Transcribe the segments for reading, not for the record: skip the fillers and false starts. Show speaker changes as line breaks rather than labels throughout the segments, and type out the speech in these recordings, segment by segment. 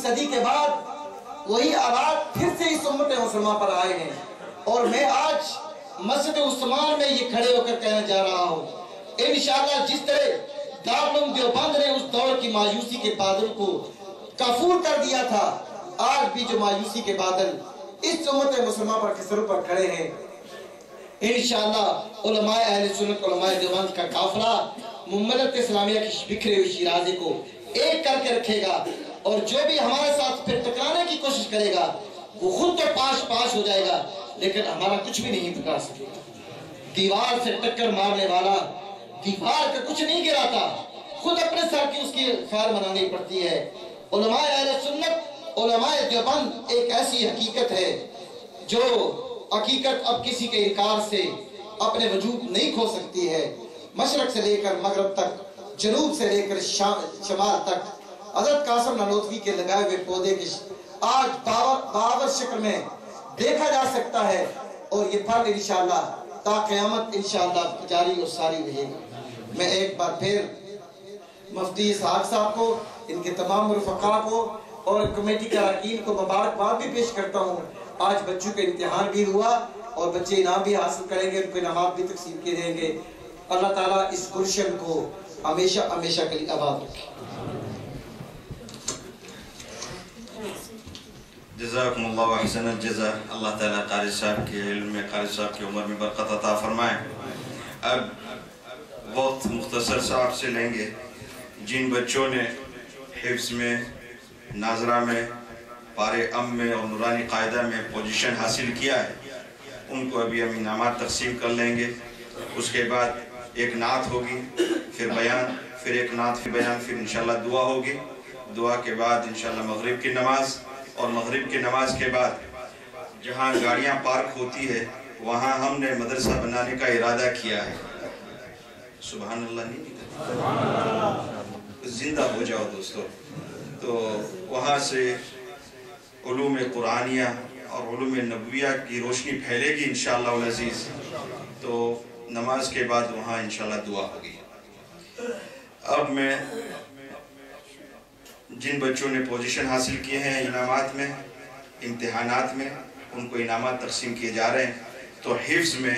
صدی کے بعد وہی آلات پھر سے اس امت مسلمہ پر آئے ہیں، اور میں آج مسجد عثمان میں یہ کھڑے ہو کر کہنا جا رہا ہوں، انشاءاللہ جس طرح دارالعلوم دیوبند نے اس دور کی مایوسی کے بادل کو کافور کر دیا تھا، آج بھی جو مایوسی کے بادل اس امت مسلمہ پر کے سروں پر کھڑے ہیں، انشاءاللہ علماء اہل سنت علماء دیوبند کا قافلہ مملکت اسلامیہ کی بکھرے ہوئی شیرازی کو ایک کر کے رکھے گا، اور جو بھی ہمارے ساتھ پھر ٹکرانے کی کوشش کرے گا وہ خود تو پاش ہو جائے گا، لیکن ہمارا کچھ بھی نہیں ٹکرا سکے گا۔ دیوار سے ٹکر مارنے والا دیوار کا کچھ نہیں گراتا، خود اپنے سر کی اس کی خیر منانی پڑتی ہے۔ علماء اہل سنت علماء دیوبند ایک ایسی حقیقت ہے جو حقیقت اب کسی کے انکار سے اپنے وجود نہیں کھو سکتی ہے۔ مشرق سے لے کر مغرب تک، جنوب سے لے کر شمال تک حضرت قاسم نانوتوی کے لگائے ہوئے پودے کے آج باور شکل میں دیکھا جا سکتا ہے، اور یہ پھل انشاءاللہ تا قیامت انشاءاللہ جاری اور ساری رہے گا۔ میں ایک بار پھر مفتی اسحاق صاحب کو، ان کے تمام رفقا کو اور کمیٹی کے اراکین کو مبارکباد بھی پیش کرتا ہوں۔ آج بچوں کا امتحان بھی ہوا اور بچے انعام بھی حاصل کریں گے، ان کو انعامات بھی تقسیم کیے جائیں گے۔ اللہ تعالیٰ اس گلشن کو ہمیشہ ہمیشہ کے لیے آباد رکھے۔
جزاکم اللہ احسن الجزا۔ اللہ تعالیٰ قاری صاحب کے علم میں، قاری صاحب کی عمر میں برکت عطا فرمائے۔ اب بہت مختصر سا آپ سے لیں گے، جن بچوں نے حفظ میں، ناظرہ میں، پارے ام میں اور نورانی قاعدہ میں پوزیشن حاصل کیا ہے، ان کو ابھی ہم انعامات تقسیم کر لیں گے۔ اس کے بعد ایک نعت ہوگی، پھر بیان، پھر ایک نعت، پھر بیان، پھر انشاءاللہ دعا ہوگی۔ دعا کے بعد انشاءاللہ مغرب کی نماز، اور مغرب کی نماز کے بعد جہاں گاڑیاں پارک ہوتی ہے وہاں ہم نے مدرسہ بنانے کا ارادہ کیا ہے۔ سبحان اللہ نہیں، زندہ ہو جاؤ دوستو۔ تو وہاں سے علوم قرآنیہ اور علوم نبویہ کی روشنی پھیلے گی انشاءاللہ العزیز۔ تو نماز کے بعد وہاں انشاءاللہ دعا ہوگی۔ اب میں جن بچوں نے پوزیشن حاصل کیے ہیں انعامات میں، امتحانات میں، ان کو انعامات تقسیم کیے جا رہے ہیں۔ تو حفظ میں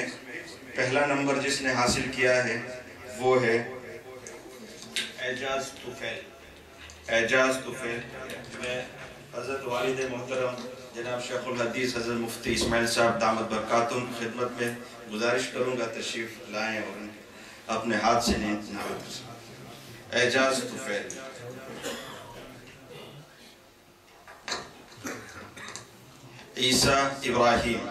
پہلا نمبر جس نے حاصل کیا ہے وہ ہے اعجاز طفیل۔ اعجاز طفیل میں حضرت والد محترم جناب شیخ الحدیث حضرت مفتی اسماعیل صاحب دامت برکاتہم کی خدمت میں گزارش کروں گا تشریف لائیں اور اپنے ہاتھ سے نعت۔ اعجاز طفیل۔ عیسیٰ ابراہیم۔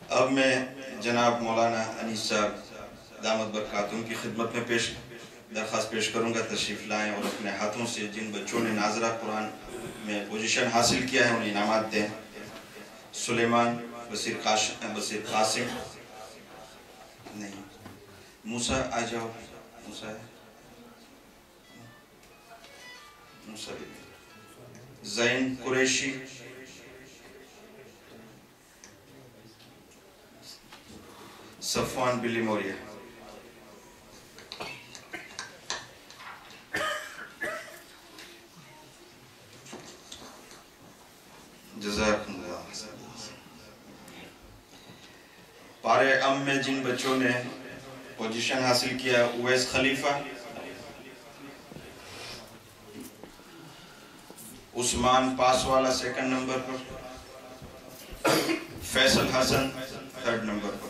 اب میں جناب مولانا انیس صاحب دامت برکاتہم کی خدمت میں درخواست پیش کروں گا تشریف لائیں اور اپنے ہاتھوں سے جن بچوں نے ناظرہ قرآن میں پوزیشن حاصل کیا ہے انہیں انعامات دیں۔ سلیمان، بصیر قاسم، نہیں، موسیٰ آ جاؤ، موسیٰ زین قریشی، صفوان بلی موریہ۔ جزاکم اللہ۔ پارے ام میں جن بچوں نے پوزیشن حاصل کیا، اویس خلیفہ، عثمان پاسوالا سیکنڈ نمبر پر، فیصل حسن تھرڈ نمبر پر،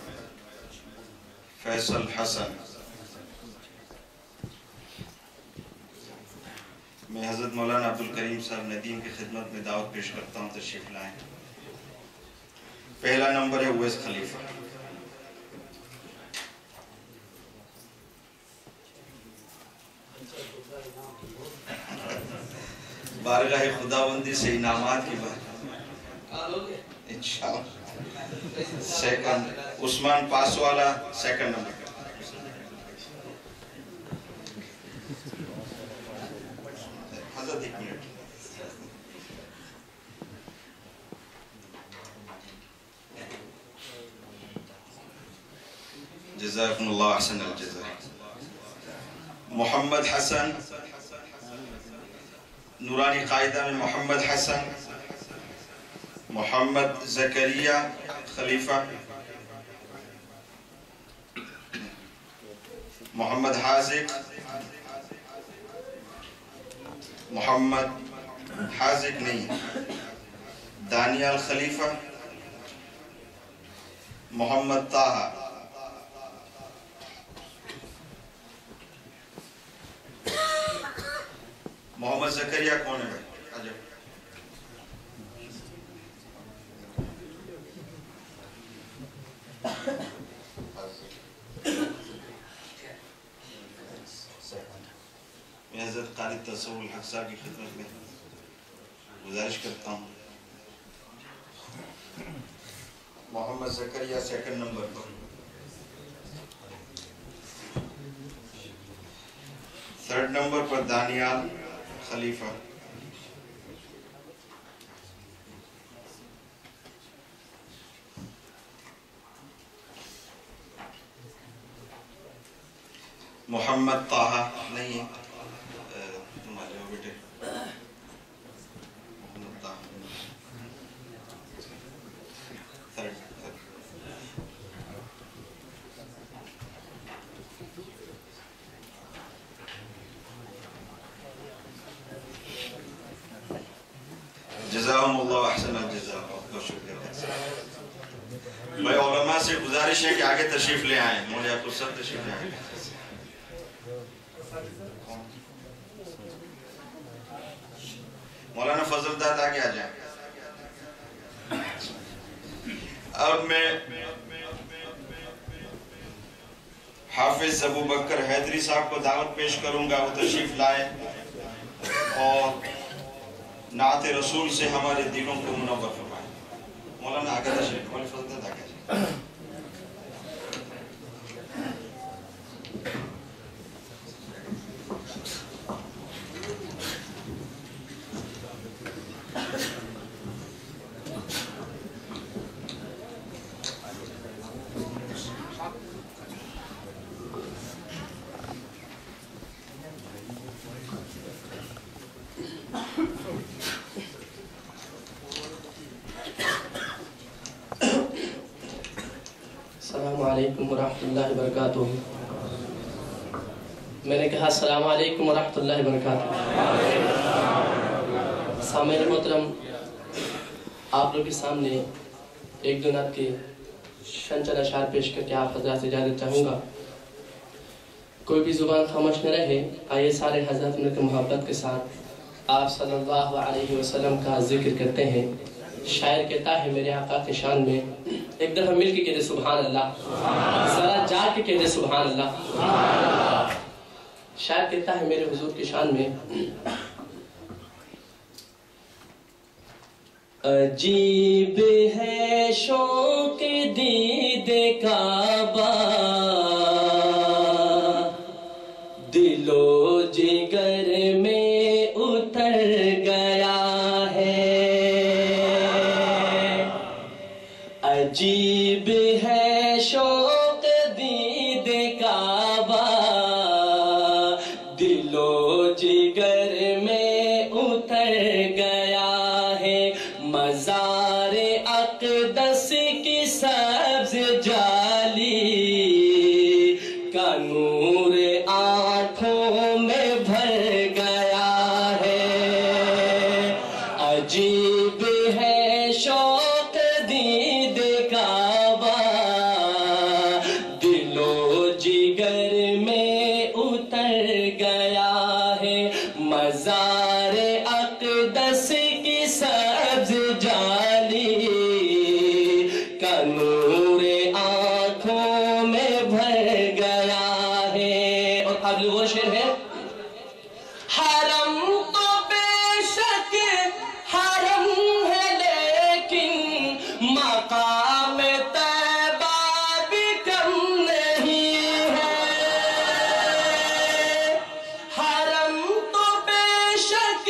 فیصل حسن۔ میں حضرت مولانا عبدالکریم صاحب ندیم کی خدمت میں دعوت پیش کرتا ہوں تشریف لائیں۔ پہلا نمبر ہے اویس خلیفہ۔ بارگاہ خداوندی سے انعامات کی بات انشاءاللہ۔ سیکنڈ عثمان پاسوالا سیکنڈ نمبر۔ حضرت ایک منٹ. جزاکم اللہ احسن الجزاء. محمد حسن نورانی قاعدہ میں محمد حسن، محمد زکریہ خلیفہ، محمد حاذق، محمد حاذق نہیں، دانیال خلیفہ، محمد طاہا، محمد زکریہ کون ہے بھائی؟ عجب. میں حضرت قاری تصور الحق صاحب کی خدمت میں گزارش کرتا ہوں. محمد زکریہ سیکنڈ نمبر پر، تھرڈ نمبر پر دانیال خلیفہ، محمد طاہا نہیں ہے، تم آ جاؤ بیٹے. محمد طاہا تھرڈ. جزاہم اللہ احسن الجزاء. بہت شکریہ بھائی. علماء سے گزارش ہے کہ آگے تشریف لے آئیں. مولانا آپ کو سب تشریف لے آئیں. مولانا فضل داد آگے آ جائیں. اب میں حافظ ابو بکر حیدری صاحب کو دعوت پیش کروں گا، وہ تشریف لائے اور نعت رسول سے ہمارے دلوں کو منور فرمائے. مولانا آگے تشریف. مولانا فضل داد آگے جائیں.
السلام علیکم ورحمۃ اللہ وبرکاتہ. میں نے کہا السلام علیکم ورحمۃ اللہ وبرکاتہ. سامعین محترم، آپ لوگ کے سامنے ایک دو نعت کے چند اشعار پیش کر کے آپ حضرات سے اجازت چاہوں گا. کوئی بھی زبان خاموش نہ رہے. آئیے سارے حضرات مل کے محبت کے ساتھ آپ صلی اللہ علیہ وسلم کا ذکر کرتے ہیں. شاعر کہتا ہے میرے آقا کے شان میں، ایک دفعہ مل کے کہتے سبحان اللہ، ذرا جا کے کہتے سبحان اللہ. شاعر کہتا ہے میرے حضور کی شان میں، عجیب ہے شوق دید کعبہ، دل و جگر میں اتر گیا ہے. عجیب ہے شوق دید کعبہ، دل و جگر میں اتر گیا ہے. مزار اقدس کی سبز جالی کا نور آنکھوں میں بھر گیا ہے. عجیب ہے شوق دید کعبہ، دل و جگر میں اتر گیا ہے. مزار اقدس کی سبز جالی کا نور آنکھوں میں بھر گیا ہے. اور اب وہ شعر ہے، حرم تو بے شک حرم ہے لیکن مقام طیبہ بھی کم نہیں ہے. حرم تو بے شک